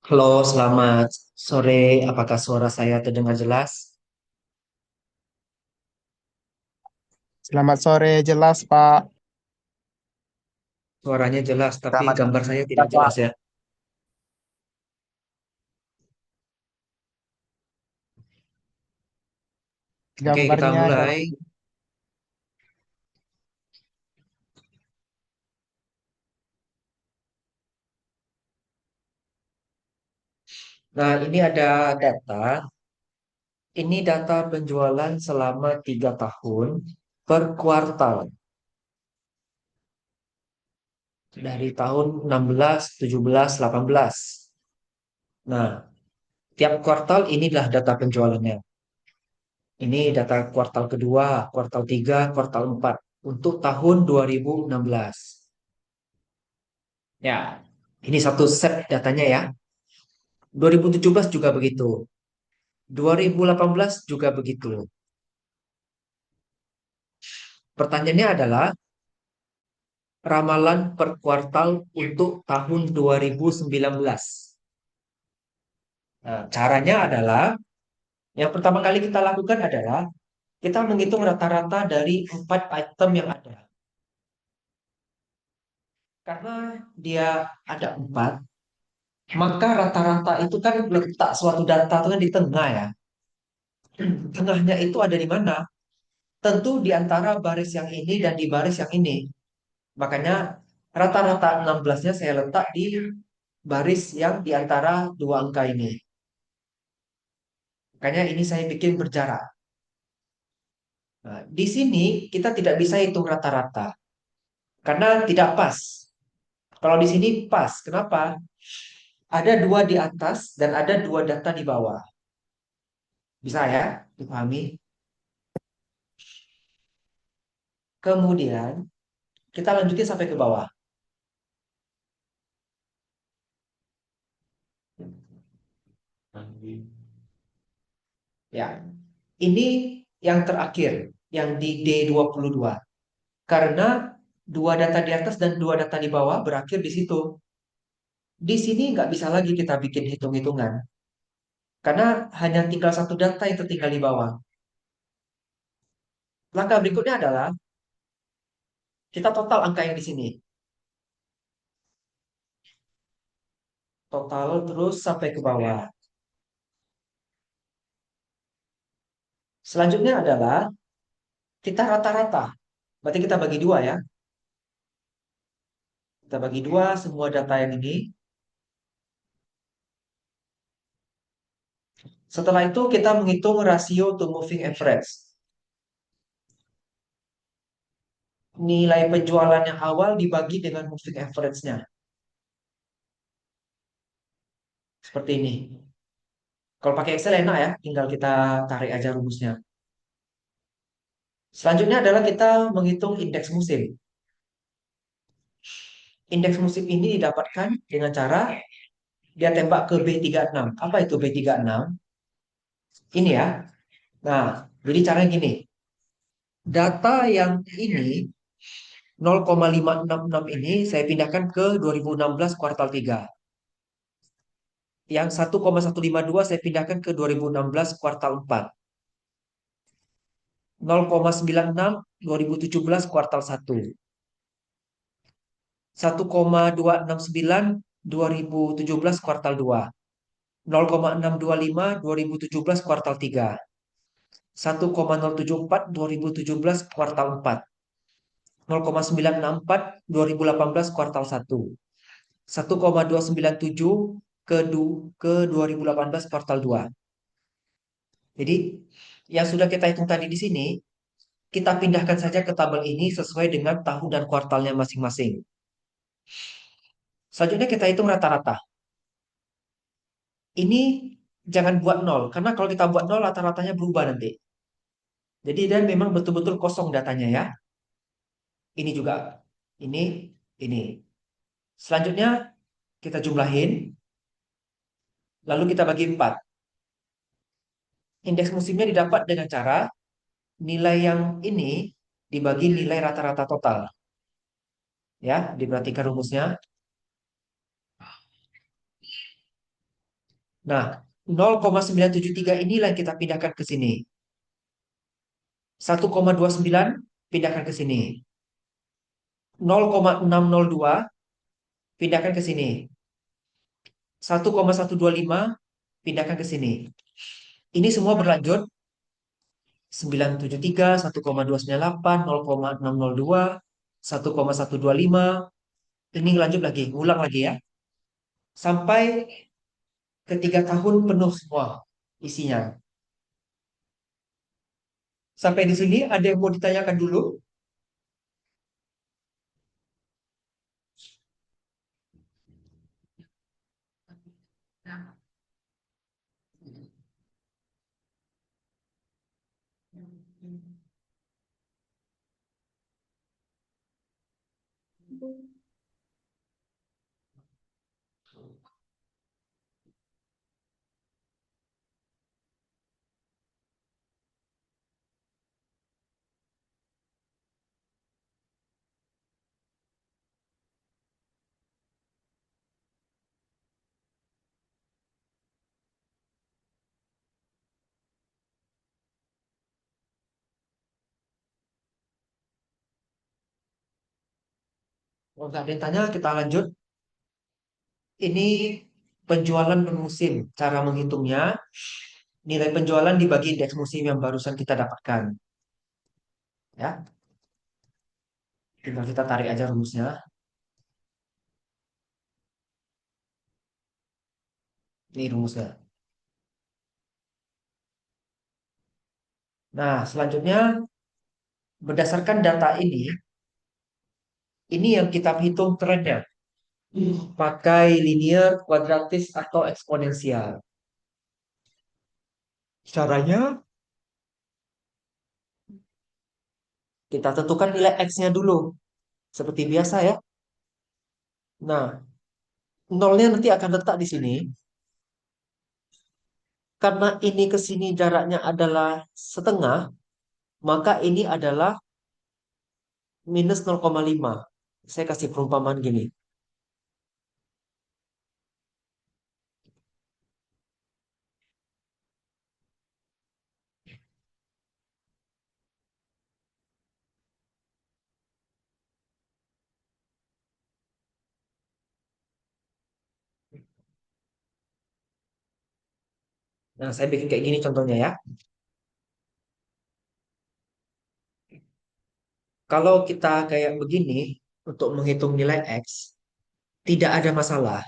Halo, selamat sore. Apakah suara saya terdengar jelas? Selamat sore, jelas Pak. Suaranya jelas, tapi Selamat gambar saya ya, tidak Pak. jelas ya. Oke, kita Gambarnya mulai. gambar. Nah, ini ada data. Ini data penjualan selama 3 tahun per kuartal. Dari tahun 16, 17, 18. Nah, tiap kuartal inilah data penjualannya. Ini data kuartal kedua, kuartal 3, kuartal 4 untuk tahun 2016. Ya, ini satu set datanya ya. 2017 juga begitu. 2018 juga begitu. Pertanyaannya adalah ramalan per kuartal untuk tahun 2019. Nah, caranya adalah yang pertama kali kita lakukan adalah kita menghitung rata-rata dari 4 item yang ada. Karena dia ada 4, maka rata-rata itu kan letak suatu data itu kan di tengah ya. Tengahnya itu ada di mana? Tentu di antara baris yang ini dan di baris yang ini. Makanya rata-rata 16-nya saya letak di baris yang di antara dua angka ini. Makanya ini saya bikin berjarak. Nah, di sini kita tidak bisa hitung rata-rata karena tidak pas. Kalau di sini pas, kenapa? Ada dua di atas dan ada dua data di bawah. Bisa ya, dipahami? Kemudian kita lanjutin sampai ke bawah. Ya, ini yang terakhir, yang di D22. Karena dua data di atas dan dua data di bawah berakhir di situ. Di sini nggak bisa lagi kita bikin hitung-hitungan. Karena hanya tinggal satu data yang tertinggal di bawah. Langkah berikutnya adalah kita total angka yang di sini. Total terus sampai ke bawah. Selanjutnya adalah kita rata-rata. Berarti kita bagi dua ya. Kita bagi dua semua data yang ini. Setelah itu kita menghitung rasio to moving average. Nilai penjualan yang awal dibagi dengan moving average-nya. Seperti ini. Kalau pakai Excel enak ya, tinggal kita tarik aja rumusnya. Selanjutnya adalah kita menghitung indeks musim. Indeks musim ini didapatkan dengan cara dia tembak ke B36. Apa itu B36? Ini ya. Nah, jadi caranya gini. Data yang ini 0,566 ini saya pindahkan ke 2016 kuartal 3. Yang 1,152 saya pindahkan ke 2016 kuartal 4. 0,96 2017 kuartal 1. 1,269 2017 kuartal 2. 0,625 2017 kuartal 3. 1,074 2017 kuartal 4. 0,964 2018 kuartal 1. 1,297 ke 2018 kuartal 2. Jadi yang sudah kita hitung tadi di sini, kita pindahkan saja ke tabel ini sesuai dengan tahun dan kuartalnya masing-masing. Selanjutnya kita hitung rata-rata. Ini jangan buat nol, karena kalau kita buat nol rata-ratanya berubah nanti. Jadi dan memang betul-betul kosong datanya ya. Ini juga, ini, ini. Selanjutnya kita jumlahin, lalu kita bagi 4. Indeks musimnya didapat dengan cara nilai yang ini dibagi nilai rata-rata total. Ya, diperhatikan rumusnya. Nah, 0,973 inilah yang kita pindahkan ke sini. 1,29 pindahkan ke sini. 0,602 pindahkan ke sini. 1,125 pindahkan ke sini. Ini semua berlanjut 973, 1,298, 0,602, 1,125. Ini lanjut lagi, ngulang lagi ya. Sampai ketiga tahun penuh semua isinya. Sampai di sini ada yang mau ditanyakan dulu? Kalau nggak ada yang tanya, kita lanjut. Ini penjualan per musim. Cara menghitungnya, nilai penjualan dibagi indeks musim yang barusan kita dapatkan. Ya, tinggal kita tarik aja rumusnya. Ini rumusnya. Nah, selanjutnya berdasarkan data ini yang kita hitung trennya. Pakai linear, kuadratis, atau eksponensial. Caranya, kita tentukan nilai X-nya dulu. Seperti biasa ya. Nah, nolnya nanti akan letak di sini. Karena ini ke sini jaraknya adalah setengah, maka ini adalah minus 0,5. Saya kasih perumpamaan gini. Nah, saya bikin kayak gini contohnya ya. Kalau kita kayak begini, untuk menghitung nilai X, tidak ada masalah.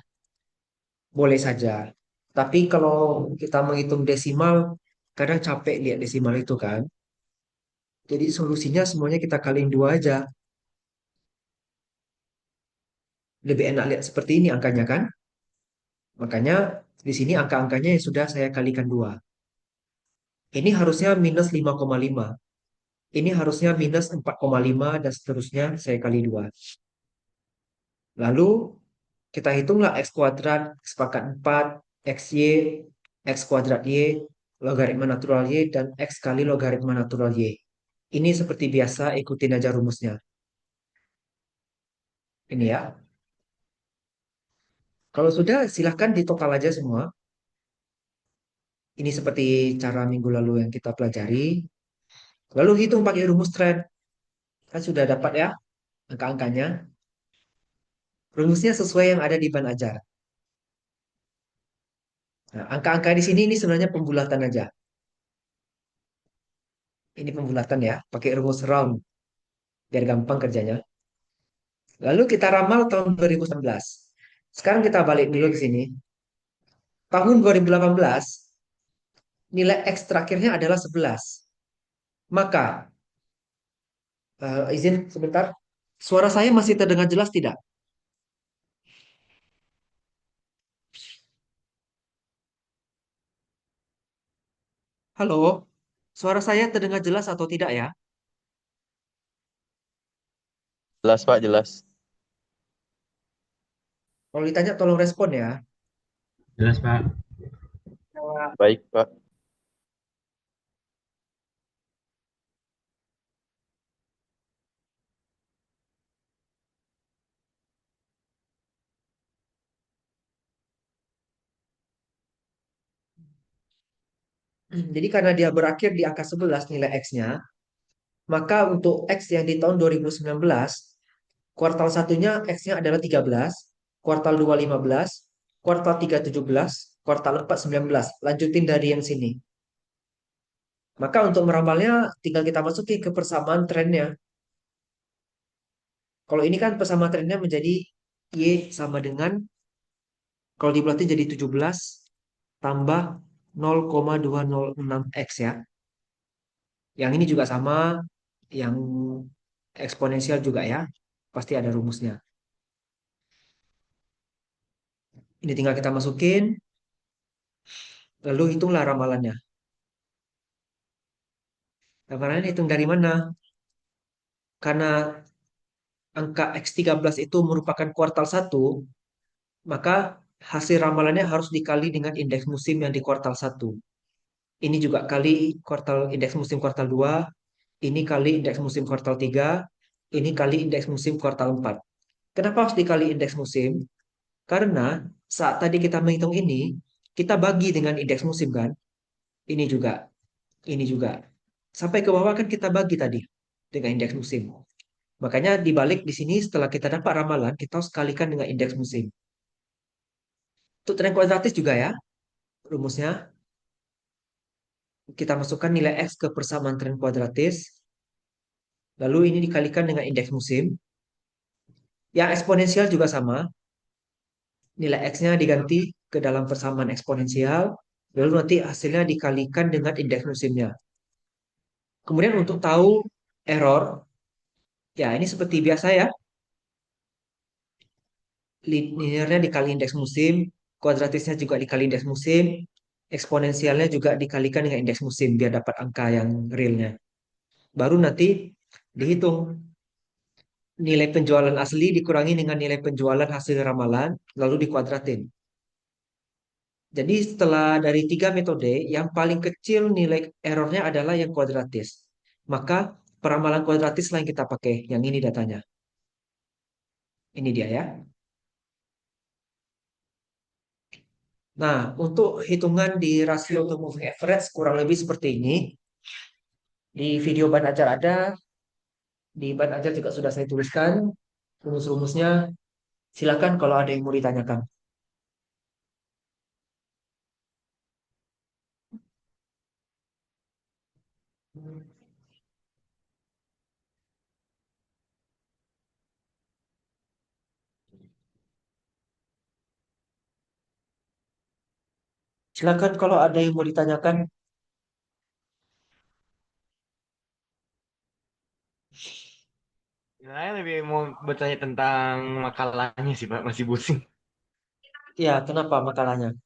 Boleh saja. Tapi kalau kita menghitung desimal, kadang capek lihat desimal itu kan. Jadi solusinya semuanya kita kaliin dua aja. Lebih enak lihat seperti ini angkanya kan. Makanya di sini angka-angkanya yang sudah saya kalikan dua. Ini harusnya minus 5,5. Ini harusnya minus 4,5 dan seterusnya saya kali dua. Lalu kita hitunglah X kuadrat, X pangkat 4, XY, X kuadrat Y, logaritma natural Y, dan X kali logaritma natural Y. Ini seperti biasa, ikutin aja rumusnya. Ini ya. Kalau sudah, silahkan ditokal aja semua. Ini seperti cara minggu lalu yang kita pelajari. Lalu hitung pakai rumus tren. Kan sudah dapat ya angka-angkanya. Rumusnya sesuai yang ada di ban ajar. Nah, angka-angka di sini ini sebenarnya pembulatan aja. Ini pembulatan ya, pakai rumus round biar gampang kerjanya. Lalu kita ramal tahun 2019. Sekarang kita balik dulu ke sini. Tahun 2018 nilai X terakhirnya adalah 11. Maka izin sebentar. Suara saya masih terdengar jelas tidak? Halo, suara saya terdengar jelas atau tidak ya? Jelas Pak, jelas. Kalau ditanya tolong respon ya. Jelas, Pak. Baik Pak. Jadi karena dia berakhir di angka 11 nilai X-nya, maka untuk X yang di tahun 2019, kuartal satunya X-nya adalah 13, kuartal 2 15, kuartal 3 17, kuartal 4 19. Lanjutin dari yang sini. Maka untuk meramalnya tinggal kita masuki ke persamaan trennya. Kalau ini kan persamaan trennya menjadi Y sama dengan, kalau dibulatin jadi 17 tambah 0,206 X ya. Yang ini juga sama, yang eksponensial juga ya. Pasti ada rumusnya. Ini tinggal kita masukin, lalu hitunglah ramalannya. Ramalannya hitung dari mana? Karena angka X13 itu merupakan kuartal satu, maka hasil ramalannya harus dikali dengan indeks musim yang di kuartal satu. Ini juga kali kuartal indeks musim kuartal 2, ini kali indeks musim kuartal 3, ini kali indeks musim kuartal 4. Kenapa harus dikali indeks musim? Karena saat tadi kita menghitung ini, kita bagi dengan indeks musim kan? Ini juga, ini juga. Sampai ke bawah kan kita bagi tadi dengan indeks musim. Makanya dibalik di sini setelah kita dapat ramalan, kita harus kalikan dengan indeks musim. Untuk tren kuadratis juga ya, rumusnya. Kita masukkan nilai X ke persamaan tren kuadratis. Lalu ini dikalikan dengan indeks musim. Yang eksponensial juga sama. Nilai X-nya diganti ke dalam persamaan eksponensial. Lalu nanti hasilnya dikalikan dengan indeks musimnya. Kemudian untuk tahu error, ya ini seperti biasa ya. Linearnya dikali indeks musim, kuadratisnya juga dikali indeks musim, eksponensialnya juga dikalikan dengan indeks musim biar dapat angka yang realnya. Baru nanti dihitung nilai penjualan asli dikurangi dengan nilai penjualan hasil ramalan, lalu dikuadratin. Jadi setelah dari tiga metode, yang paling kecil nilai errornya adalah yang kuadratis. Maka peramalan kuadratis lah yang kita pakai. Yang ini datanya. Ini dia ya. Nah, untuk hitungan di rasio to moving average kurang lebih seperti ini. Di video ban ajar ada, di ban ajar juga sudah saya tuliskan rumus-rumusnya. Silakan kalau ada yang mau ditanyakan. Silakan kalau ada yang mau ditanyakan. Saya lebih mau bertanya tentang makalahnya sih, Pak. Masih pusing. Ya, kenapa makalahnya?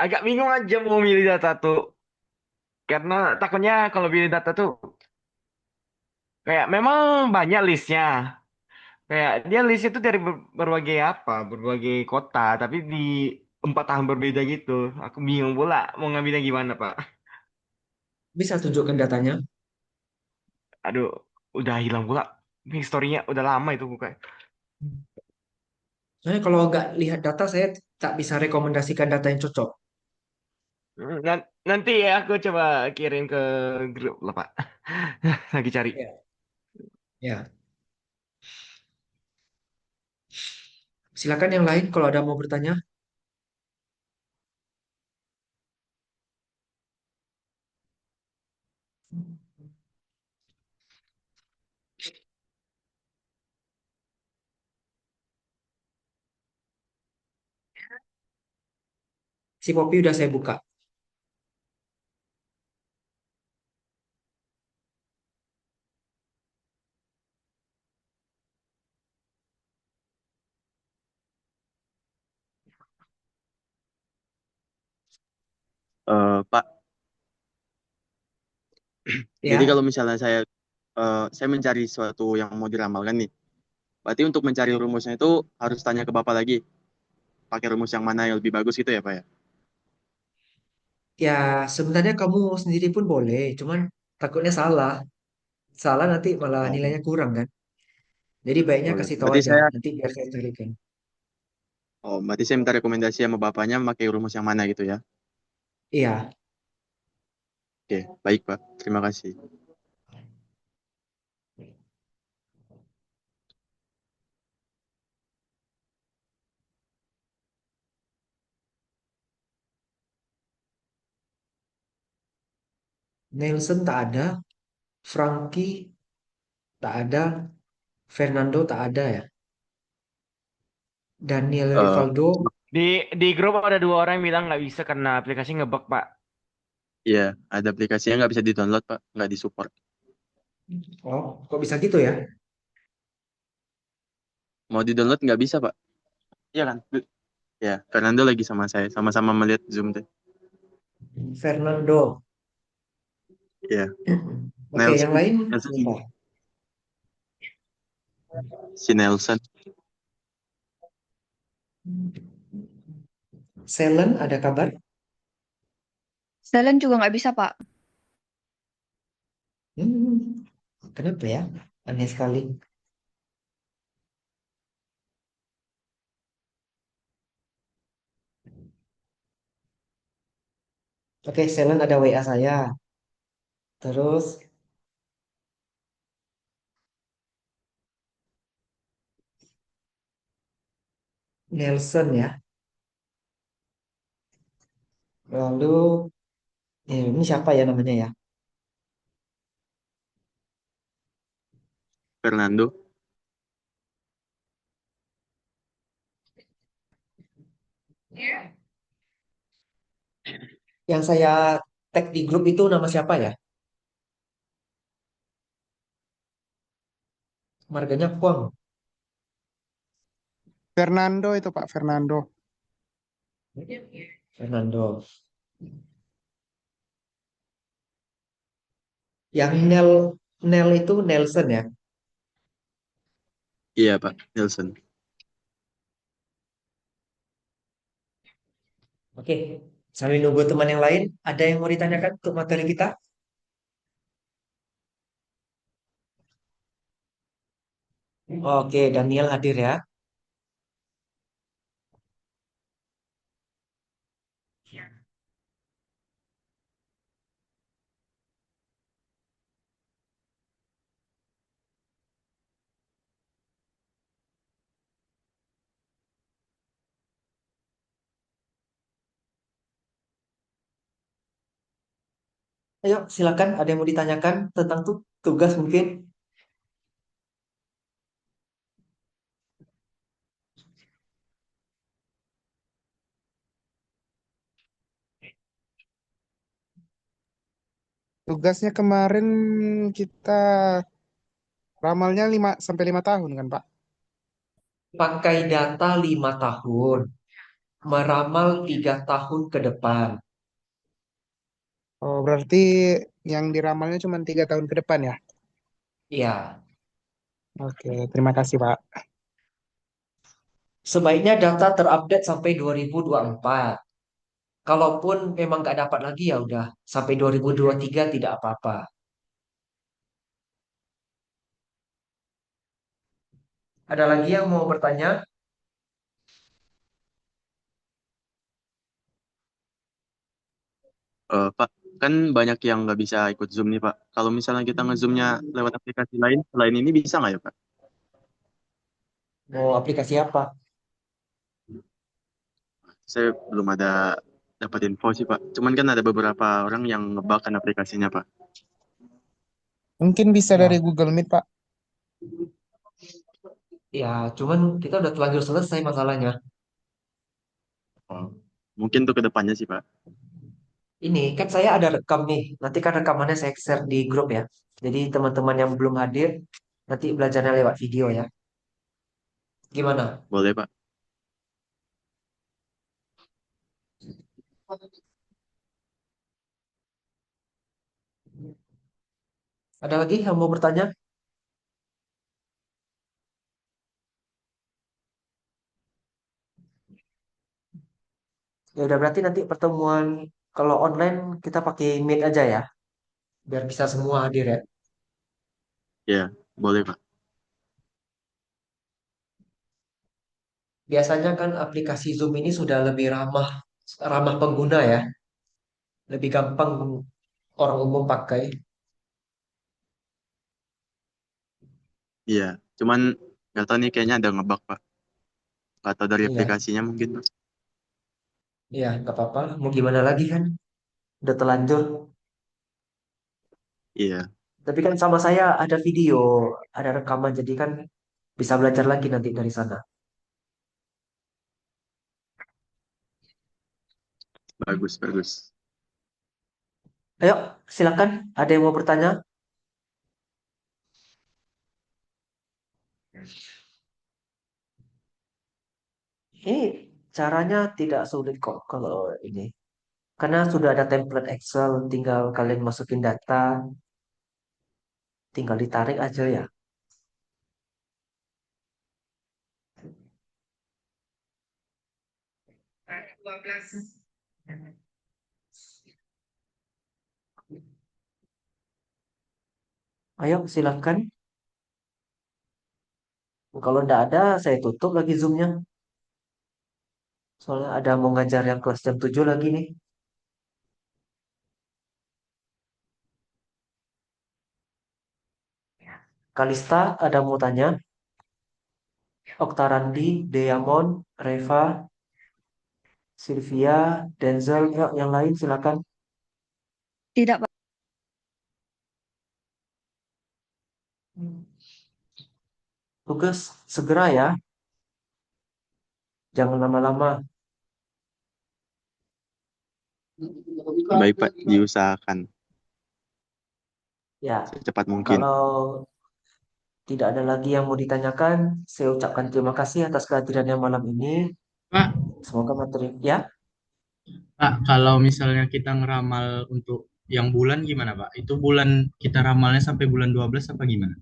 Agak bingung aja mau milih data tuh. Karena takutnya kalau pilih data tuh kayak memang banyak listnya. Kayak dia list itu dari berbagai apa, berbagai kota, tapi di 4 tahun berbeda gitu. Aku bingung pula mau ngambilnya gimana, Pak. Bisa tunjukkan datanya? Aduh, udah hilang pula. Historinya udah lama itu bukan. Nah, kalau nggak lihat data, saya tak bisa rekomendasikan data yang cocok. Nanti ya aku coba kirim ke grup lah, Pak. Lagi cari. Ya. Ya, silakan yang lain kalau ada mau bertanya. Si Poppy udah saya buka. Pak, jadi Ya, kalau misalnya saya mencari sesuatu yang mau diramalkan nih, berarti untuk mencari rumusnya itu harus tanya ke Bapak lagi, pakai rumus yang mana yang lebih bagus gitu ya, Pak ya? ya sebenarnya kamu sendiri pun boleh, cuman takutnya salah. Salah nanti malah Oh, nilainya kurang kan. Jadi baiknya boleh. kasih tahu Berarti aja, saya nanti biar saya carikan. Oh, berarti saya minta rekomendasi sama bapaknya pakai rumus yang mana gitu ya. Iya, Oke, baik Pak. Terima kasih. Nelson tak ada, Frankie tak ada, Fernando tak ada ya. Daniel Eh, Rivaldo, Di grup ada dua orang yang bilang nggak bisa karena aplikasi ngebug, Pak. Iya, ada aplikasinya nggak bisa di-download Pak, nggak di-support. oh kok bisa gitu ya? Mau di-download nggak bisa Pak. Iya kan? Ya, Fernando lagi sama saya, sama-sama melihat Zoom deh. Fernando. Iya, Oke, yang Nelson, lain Nelson, siapa? si Nelson. Selen ada kabar? Selen juga nggak bisa, Pak. Hmm, kenapa ya? Aneh sekali. Oke, Selen ada WA saya. Terus Nelson ya. Lalu ini siapa ya namanya ya? Fernando. Yang saya tag di grup itu nama siapa ya? Marganya Kwang. Fernando itu Pak Fernando. Fernando. Yang Nel itu Nelson ya. Iya Pak, Nelson. Oke, sambil nunggu teman yang lain, ada yang mau ditanyakan untuk materi kita? Oke, Daniel hadir ya. Ayo, silakan. Ada yang mau ditanyakan tentang tugas mungkin? Tugasnya kemarin kita ramalnya 5 sampai 5 tahun kan Pak? Pakai data 5 tahun, meramal 3 tahun ke depan. Oh berarti yang diramalnya cuma 3 tahun ke depan ya? Ya, Oke, terima kasih Pak. sebaiknya data terupdate sampai 2024. Kalaupun memang nggak dapat lagi ya udah sampai 2023 tidak apa-apa. Ada lagi yang mau bertanya? Pak, kan banyak yang nggak bisa ikut Zoom nih Pak. Kalau misalnya kita nge-Zoom-nya lewat aplikasi lain, selain ini bisa nggak ya Pak? Mau aplikasi apa? Saya belum ada dapat info sih Pak. Cuman kan ada beberapa orang yang ngebugkan aplikasinya Pak. Mungkin bisa dari Ya, Google Meet Pak. ya, cuman kita udah terlanjur selesai masalahnya. Oh, mungkin untuk kedepannya sih Pak. Ini kan saya ada rekam nih. Nanti kan rekamannya saya share di grup ya. Jadi teman-teman yang belum hadir nanti belajarnya lewat video ya. Gimana? Boleh Pak. Ada lagi yang mau bertanya? Ya udah berarti nanti pertemuan kalau online kita pakai Meet aja ya, biar bisa semua hadir ya. Ya, boleh Pak. biasanya kan aplikasi Zoom ini sudah lebih ramah ramah pengguna ya, lebih gampang orang umum pakai. Iya, cuman nggak tahu nih kayaknya ada ngebug Pak. Nggak tahu dari Iya, aplikasinya mungkin Pak. iya, nggak apa-apa. Mau gimana lagi kan? Udah telanjur. Iya, Tapi kan sama saya ada video, ada rekaman, jadi kan bisa belajar lagi nanti dari sana. bagus bagus. Ayo, silakan. Ada yang mau bertanya? Ini caranya tidak sulit kok kalau ini. Karena sudah ada template Excel, tinggal kalian masukin data, tinggal ditarik aja ya. Ayo, silakan. Kalau tidak ada, saya tutup lagi Zoom-nya. Soalnya ada mau ngajar yang kelas jam 7 lagi nih. Kalista, ada mau tanya? Oktarandi, Diamond, Reva, Sylvia, Denzel, ya, yang lain silakan. Tidak, Pak. Tugas segera ya, jangan lama-lama. Baik Pak, diusahakan Ya, secepat mungkin. kalau tidak ada lagi yang mau ditanyakan, saya ucapkan terima kasih atas kehadirannya malam ini. Pak, Semoga materi ya, Pak, kalau misalnya kita ngeramal untuk yang bulan gimana, Pak? Itu bulan kita ramalnya sampai bulan 12 apa gimana?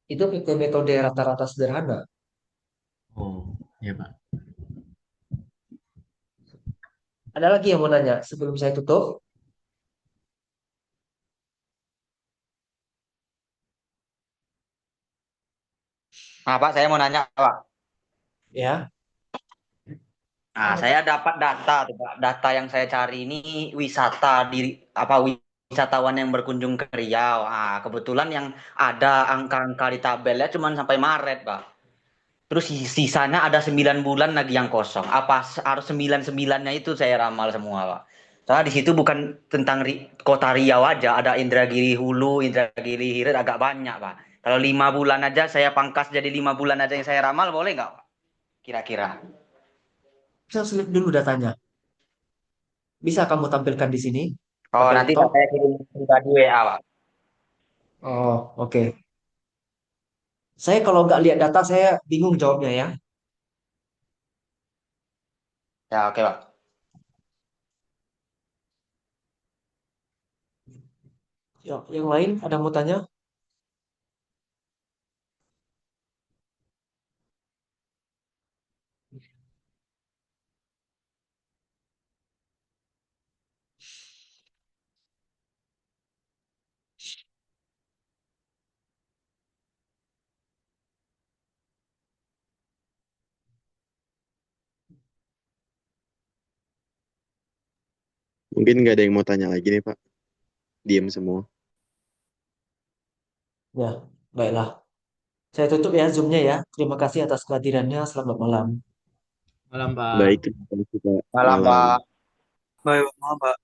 itu pakai metode rata-rata sederhana. Oh, ya, Pak. Ada lagi yang mau nanya sebelum saya tutup? Nah, Pak, saya mau nanya, Pak. Ya, Nah, saya dapat data tuh, Pak. Data yang saya cari ini wisata di apa wisatawan yang berkunjung ke Riau. Ah, kebetulan yang ada angka-angka di tabelnya cuma sampai Maret, Pak. Terus sisanya ada 9 bulan lagi yang kosong. Apa harus 9-9-nya itu saya ramal semua, Pak. Soalnya di situ bukan tentang kota Riau aja, ada Indragiri Hulu, Indragiri Hilir agak banyak, Pak. Kalau 5 bulan aja saya pangkas jadi 5 bulan aja yang saya ramal, boleh nggak, Pak? Kira-kira. saya selip dulu datanya. Bisa kamu tampilkan di sini Oh, pakai nanti laptop? saya kirim pribadi WA, Pak. Oh, oke. Saya kalau nggak lihat data, saya bingung jawabnya ya. Ya, oke, Pak. Ya, yang lain ada mau tanya? Mungkin nggak ada yang mau tanya lagi nih Pak. Diam semua. Ya, baiklah. Saya tutup ya Zoom-nya ya. Terima kasih atas kehadirannya. Selamat malam. Malam, Baik, Pak. terima kasih Pak. Malam, Malam. Pak. Baik, maaf, Pak.